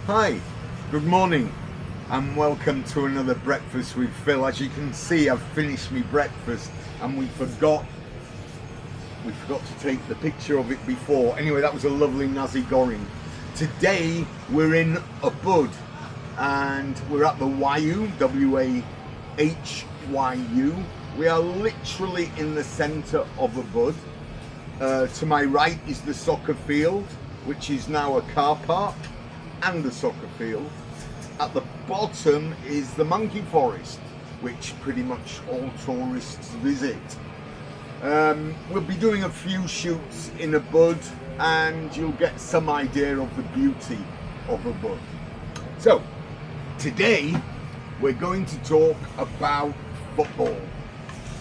Hi, good morning and welcome to another Breakfast with Phil. As you can see, I've finished my breakfast and we forgot to take the picture of it before. Anyway, that was a lovely nasi goreng. Today we're in Ubud and we're at the Wahyu, W-A-H-Y-U. We are literally in the centre of Ubud. To my right is the soccer field, which is now a car park and a soccer field. At the bottom is the monkey forest, which pretty much all tourists visit. We'll be doing a few shoots in Ubud and you'll get some idea of the beauty of Ubud. So today we're going to talk about football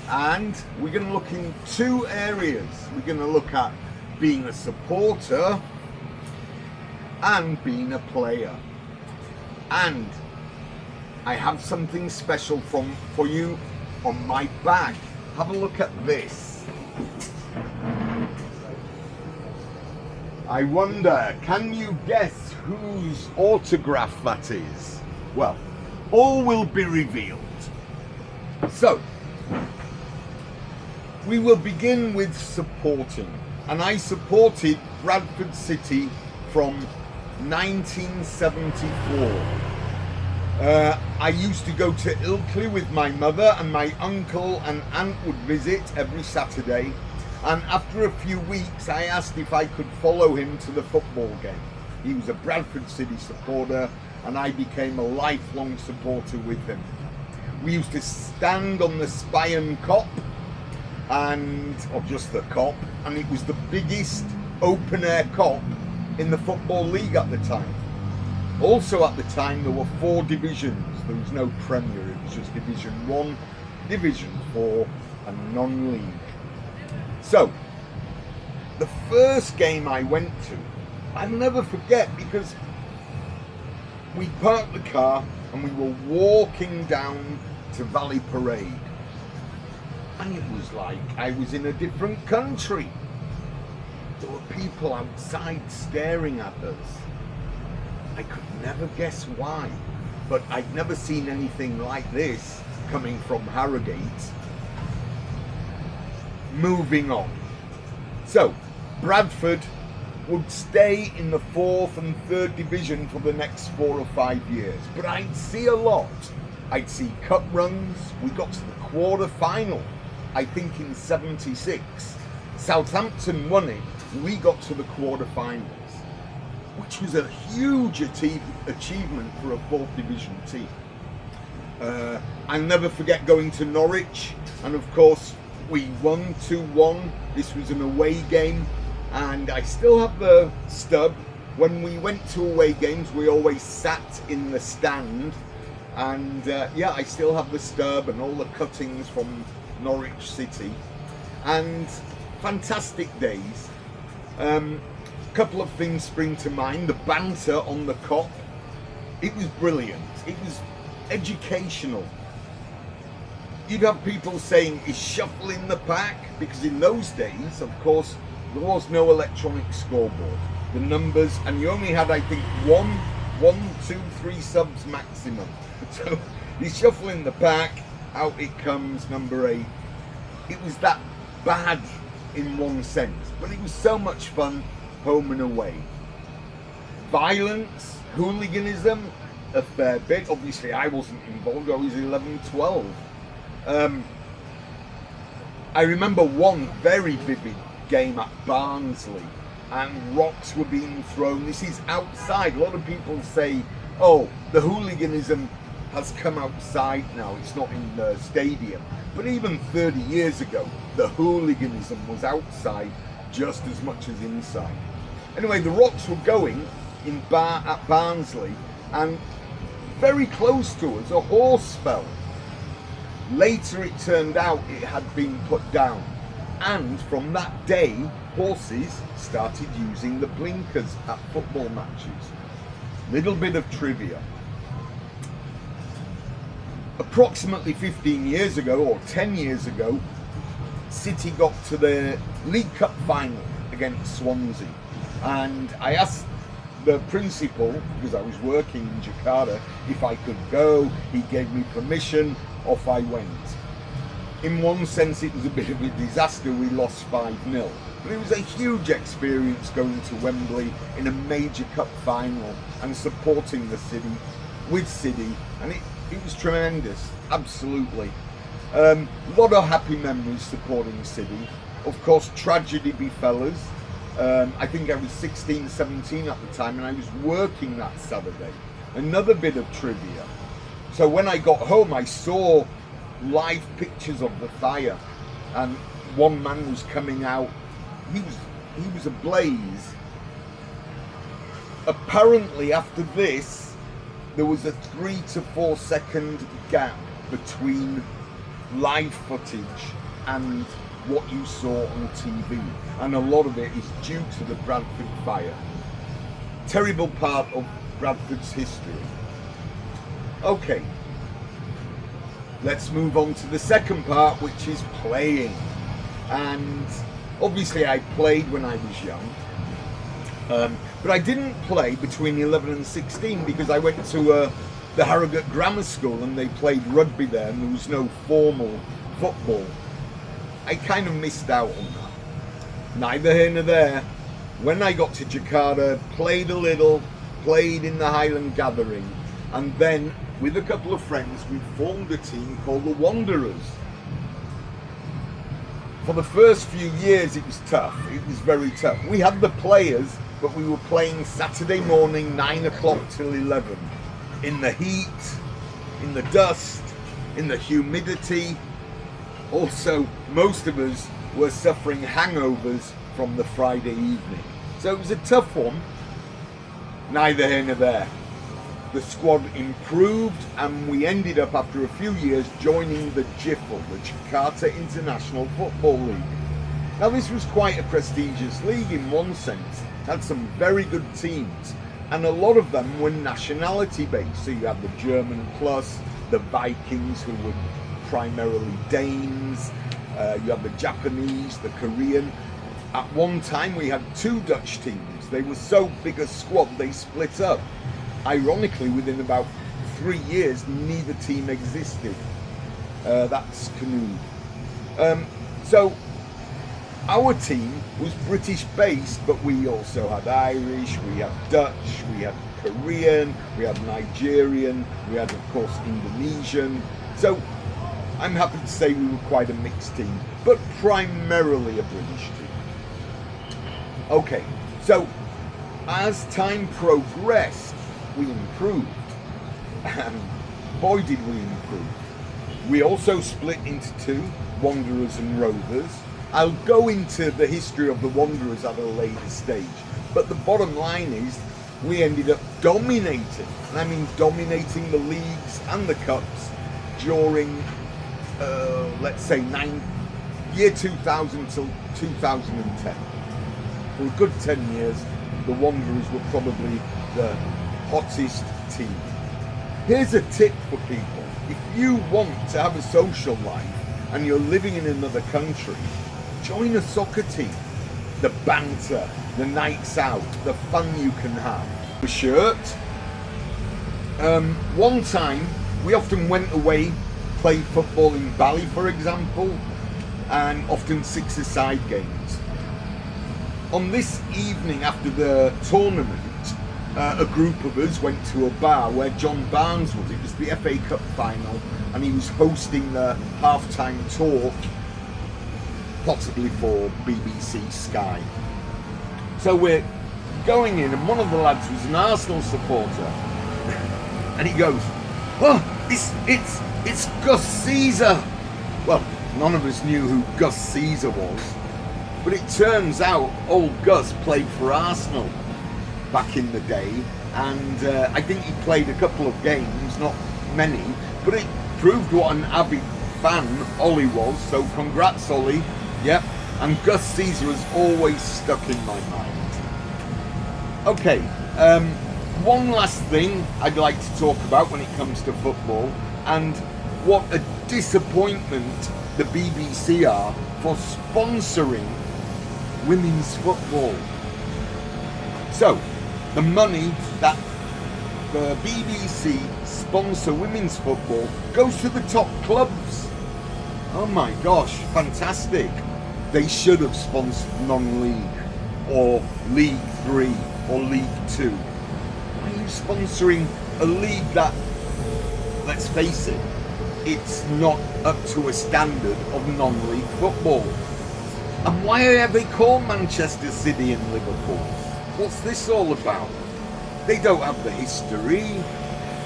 and we're going to look in two areas. We're going to look at being a supporter and being a player. And I have something special for you on my bag. Have a look at this. I wonder, can you guess whose autograph that is? Well, all will be revealed. So, we will begin with supporting. And I supported Bradford City from 1974. I used to go to Ilkley with my mother, and my uncle and aunt would visit every Saturday, and after a few weeks I asked if I could follow him to the football game. He was a Bradford City supporter and I became a lifelong supporter with him. We used to stand on the Spion Kop, or just the Kop, and it was the biggest open air Kop in the Football League at the time. Also at the time there were 4 divisions. There was no Premier, it was just Division 1, Division 4 and non-league. So, the first game I went to, I'll never forget, because we parked the car and we were walking down to Valley Parade. And it was like I was in a different country. There were people outside staring at us. I could never guess why, but I'd never seen anything like this coming from Harrogate. Moving on. So, Bradford would stay in the 4th and 3rd division for the next 4 or 5 years, but I'd see a lot. I'd see cup runs. We got to the quarter final, I think in 76. Southampton won it. We got to the quarter-finals, which was a huge achievement for a 4th division team. I'll never forget going to Norwich, and of course we won 2-1. This was an away game, and I still have the stub. When we went to away games, we always sat in the stand, and yeah, I still have the stub and all the cuttings from Norwich City, and fantastic days. Couple of things spring to mind. The banter on the Kop, it was brilliant. It was educational. You'd have people saying, is Shuffle in the pack? Because in those days, of course, there was no electronic scoreboard. The numbers, and you only had, I think, 1, 2, 3 subs maximum. So you shuffle in the pack, out it comes number 8. It was that bad in one sense, but it was so much fun, home and away. Violence, hooliganism, a fair bit. Obviously I wasn't involved, I was 11, 12. I remember one very vivid game at Barnsley, and rocks were being thrown. This is outside. A lot of people say, oh, the hooliganism has come outside now, it's not in the stadium. But even 30 years ago, the hooliganism was outside just as much as inside. Anyway, the rocks were going at Barnsley, and very close to us, a horse fell. Later it turned out it had been put down, and from that day, horses started using the blinkers at football matches. Little bit of trivia. Approximately 15 years ago, or 10 years ago, City got to the League Cup final against Swansea, and I asked the principal, because I was working in Jakarta, if I could go, he gave me permission, off I went. In one sense, it was a bit of a disaster. We lost 5-0. But it was a huge experience going to Wembley in a major cup final and supporting the city, with City, and it was tremendous, absolutely. A lot of happy memories supporting City. Of course, tragedy befell us. I think I was 16, 17 at the time, and I was working that Saturday. Another bit of trivia. So when I got home, I saw live pictures of the fire, and one man was coming out. He was ablaze. Apparently, after this, there was a 3 to 4 second gap between live footage and what you saw on TV, and a lot of it is due to the Bradford fire. Terrible part of Bradford's history. Okay, let's move on to the second part, which is playing. And obviously I played when I was young, but I didn't play between 11 and 16 because I went to the Harrogate Grammar School and they played rugby there, and there was no formal football. I kind of missed out on that. Neither here nor there. When I got to Jakarta, played a little, played in the Highland Gathering, and then with a couple of friends we formed a team called the Wanderers. For the first few years it was tough, it was very tough. We had the players, but we were playing Saturday morning 9 o'clock till 11. In the heat, in the dust, in the humidity. Also, most of us were suffering hangovers from the Friday evening. So it was a tough one. Neither here nor there. The squad improved and we ended up, after a few years, joining the JIFL, the Jakarta International Football League. Now this was quite a prestigious league in one sense. It had some very good teams, and a lot of them were nationality based. So you had the German plus, the Vikings, who were primarily Danes, you had the Japanese, the Korean. At one time we had 2 Dutch teams. They were so big a squad they split up. Ironically, within about 3 years, neither team existed. That's Canoe. So our team was British based, but we also had Irish, we had Dutch, we had Korean, we had Nigerian, we had of course Indonesian. So I'm happy to say we were quite a mixed team, but primarily a British team. Okay, so as time progressed, we improved. And boy did we improve. We also split into 2, Wanderers and Rovers. I'll go into the history of the Wanderers at a later stage, but the bottom line is we ended up dominating, and I mean dominating the leagues and the cups during let's say year 2000 till 2010. For a good 10 years, the Wanderers were probably the hottest team. Here's a tip for people. If you want to have a social life and you're living in another country, join a soccer team. The banter, the nights out, the fun you can have. The shirt. One time, we often went away, played football in Bali, for example, and often 6-a-side games. On this evening after the tournament, a group of us went to a bar where John Barnes was. It was the FA Cup final, and he was hosting the half-time talk, possibly for BBC Sky. So we're going in, and one of the lads was an Arsenal supporter, and he goes, "Oh, it's Gus Caesar." Well, none of us knew who Gus Caesar was, but it turns out old Gus played for Arsenal back in the day, and I think he played a couple of games, not many, but it proved what an avid fan Ollie was. So congrats, Ollie. Yep. And Gus Caesar has always stuck in my mind. Okay, one last thing I'd like to talk about when it comes to football, and what a disappointment the BBC are for sponsoring women's football. So, The money that the BBC sponsor women's football goes to the top clubs. Oh my gosh, fantastic. They should have sponsored non-league or League 3 or League 2. Why are you sponsoring a league that, let's face it, it's not up to a standard of non-league football? And why are they called Manchester City and Liverpool? What's this all about? They don't have the history.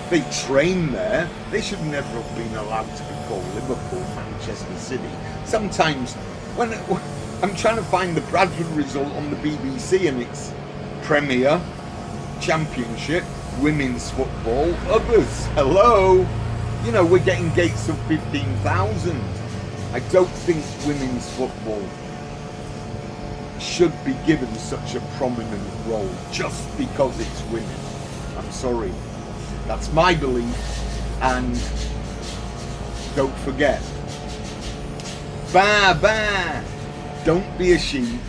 They train there. They should never have been allowed to be called Liverpool, Manchester City. Sometimes when I'm trying to find the Bradford result on the BBC and it's Premier, Championship, Women's Football, others. Hello? You know, we're getting gates of 15,000. I don't think women's football should be given such a prominent role just because it's women. I'm sorry. That's my belief. And don't forget, ba ba, don't be a sheep.